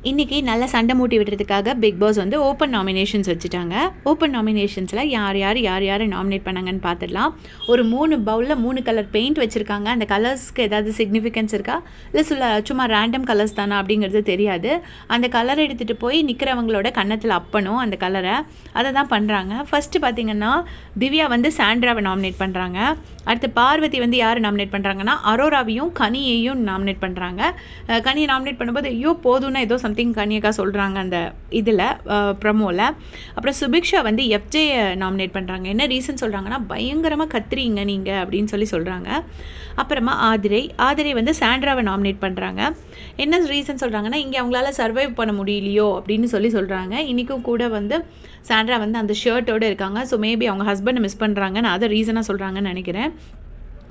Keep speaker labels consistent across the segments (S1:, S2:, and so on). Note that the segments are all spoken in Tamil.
S1: இன்றைக்கி நல்ல சண்டை மூட்டி விடுறதுக்காக பிக் பாஸ் வந்து ஓப்பன் நாமினேஷன்ஸ் வச்சுட்டாங்க. ஓப்பன் நாமினேஷன்ஸில் யார் நாமினேட் பண்ணாங்கன்னு பார்த்துடலாம். ஒரு 3 பவுலில் 3 கலர் பெயிண்ட் வச்சுருக்காங்க. அந்த கலர்ஸ்க்கு ஏதாவது சிக்னிஃபிகன்ஸ் இருக்கா, இல்லை சும்மா ரேண்டம் கலர்ஸ் தானா அப்படிங்கிறது தெரியாது. அந்த கலரை எடுத்துகிட்டு போய் நிற்கிறவங்களோட கன்னத்தில் அப்பணும் அந்த கலரை. அதை தான் பண்ணுறாங்க. ஃபஸ்ட்டு பார்த்திங்கன்னா திவ்யா வந்து சாண்ட்ராவை நாமினேட் பண்ணுறாங்க. அடுத்து பார்வதி வந்து யார் நாமினேட் பண்ணுறாங்கன்னா அரோராவையும் கனியையும் நாமினேட் பண்ணுறாங்க. கனியை நாமினேட் பண்ணும்போது ஐயோ போதும்னா ஏதோ சம்திங் கனியக்கா சொல்கிறாங்க அந்த இதில் ப்ரமோவில். அப்புறம் சுபிக்ஷா வந்து எஃப்ஜேயை நாமினேட் பண்ணுறாங்க. என்ன ரீசன் சொல்கிறாங்கன்னா பயங்கரமாக கத்துறீங்க நீங்கள் அப்படின்னு சொல்கிறாங்க. அப்புறமா ஆதிரை வந்து சாண்ட்ராவை நாமினேட் பண்ணுறாங்க. என்ன ரீசன் சொல்கிறாங்கன்னா இங்கே அவங்களால சர்வைவ் பண்ண முடியலையோ அப்படின்னு சொல்கிறாங்க. இன்றைக்கும் கூட வந்து சாண்ட்ரா வந்து அந்த ஷர்ட்டோடு இருக்காங்க. ஸோ மேபி அவங்க ஹஸ்பண்டை மிஸ் பண்ணுறாங்கன்னு அதை ரீசனாக சொல்கிறாங்கன்னு நினைக்கிறேன்.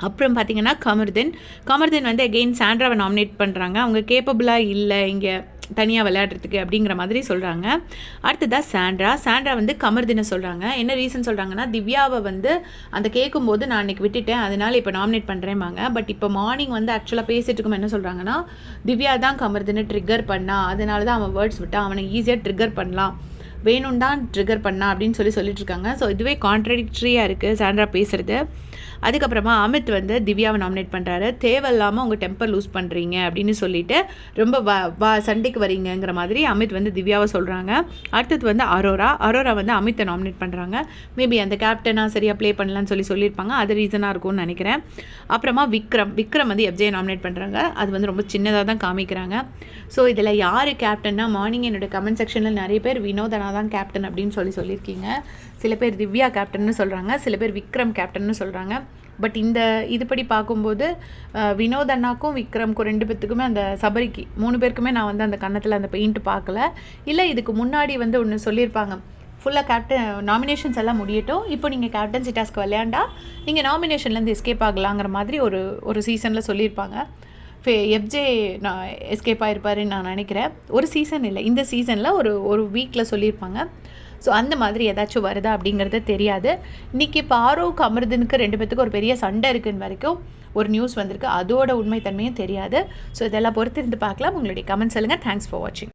S1: அப்புறம் பார்த்திங்கன்னா கமர்தீன் வந்து அகெயின் சாண்ட்ராவை நாமினேட் பண்ணுறாங்க. அவங்க கேப்பபிளாக இல்லை இங்கே தனியாக விளையாடுறதுக்கு அப்படிங்கிற மாதிரி சொல்கிறாங்க. அடுத்ததாக சாண்ட்ரா வந்து கமர்தீனை சொல்கிறாங்க. என்ன ரீசன் சொல்கிறாங்கன்னா திவ்யாவை வந்து அந்த கேட்கும்போது நான் அன்றைக்கி விட்டுட்டேன், அதனால் இப்போ நாமினேட் பண்ணுறேன்பாங்க. பட் இப்போ மார்னிங் வந்து ஆக்சுவலாக பேசிட்டு இருக்கும் என்ன சொல்கிறாங்கன்னா திவ்யா தான் கமர்தீனை ட்ரிகர் பண்ணா, அதனால தான் அவன் வேர்ட்ஸ் விட்டான், அவனை ஈஸியாக ட்ரிகர் பண்ணலாம், வேணும்தான் ட்ரிகர் பண்ணா அப்படின்னு சொல்லிட்டு இருக்காங்க. ஸோ இதுவே கான்ட்ரடிக்டரியாக இருக்குது சாண்ட்ரா பேசுகிறது. அதுக்கப்புறமா அமித் வந்து திவ்யாவை நாமினேட் பண்ணுறாரு. தேவையில்லாமல் உங்கள் டெம்பர் லூஸ் பண்ணுறீங்க அப்படின்னு சொல்லிட்டு ரொம்ப சண்டைக்கு வரீங்கிற மாதிரி அமித் வந்து திவ்யாவை சொல்கிறாங்க. அடுத்தது வந்து அரோரா வந்து அமித்தை நாமினேட் பண்ணுறாங்க. மேபி அந்த கேப்டனாக சரியாக ப்ளே பண்ணலான்னு சொல்லியிருப்பாங்க. அது ரீசனாக இருக்கும்னு நினைக்கிறேன். அப்புறமா விக்ரம் வந்து எஃப்ஜே நாமினேட் பண்ணுறாங்க. அது வந்து ரொம்ப சின்னதாக தான் காமிக்கிறாங்க. ஸோ இதில் யார் கேப்டன்னா மார்னிங் என்னோட கமெண்ட் செக்ஷனில் நிறைய பேர் வினோதனா தான் கேப்டன் அப்படின்னு சொல்லியிருக்கீங்க. சில பேர் திவ்யா கேப்டன்னு சொல்கிறாங்க, சில பேர் விக்ரம் கேப்டன்னு சொல்கிறாங்க. பட் இந்த இதுபடி பார்க்கும்போது வினோத் அண்ணாக்கும் விக்ரம்க்கும் 2 பேத்துக்குமே அந்த சபரிக்கு 3 பேருக்குமே நான் வந்து அந்த கன்னத்தில் அந்த பெயிண்ட் பார்க்கல. இல்லை இதுக்கு முன்னாடி வந்து ஒன்று சொல்லியிருப்பாங்க, ஃபுல்லாக கேப்டன் நாமினேஷன்ஸ் எல்லாம் முடியட்டும், இப்போ நீங்கள் கேப்டன்சி டாஸ்க் விளையாண்டா நீங்கள் நாமினேஷன்லேருந்து எஸ்கேப் ஆகலாங்கிற மாதிரி ஒரு சீசனில் சொல்லியிருப்பாங்க. எஃப்ஜே நான் எஸ்கேப் ஆகிருப்பாருன்னு நான் நினைக்கிறேன். ஒரு சீசன் இல்லை, இந்த சீசனில் ஒரு வீக்கில் சொல்லியிருப்பாங்க. ஸோ அந்த மாதிரி ஏதாச்சும் வருதா அப்படிங்கிறது தெரியாது. இன்றைக்கி பாரோவுக்கு அமிர்தனுக்கு 2 பேத்துக்கு ஒரு பெரிய சண்டை இருக்குன்னு வரைக்கும் ஒரு நியூஸ் வந்திருக்கு. அதோட உண்மைத்தன்மையும் தெரியாது. ஸோ இதெல்லாம் பொறுத்திருந்து பார்க்கலாம். உங்களுடைய கமெண்ட் சொல்லுங்கள். தேங்க்ஸ் ஃபார் வாட்சிங்.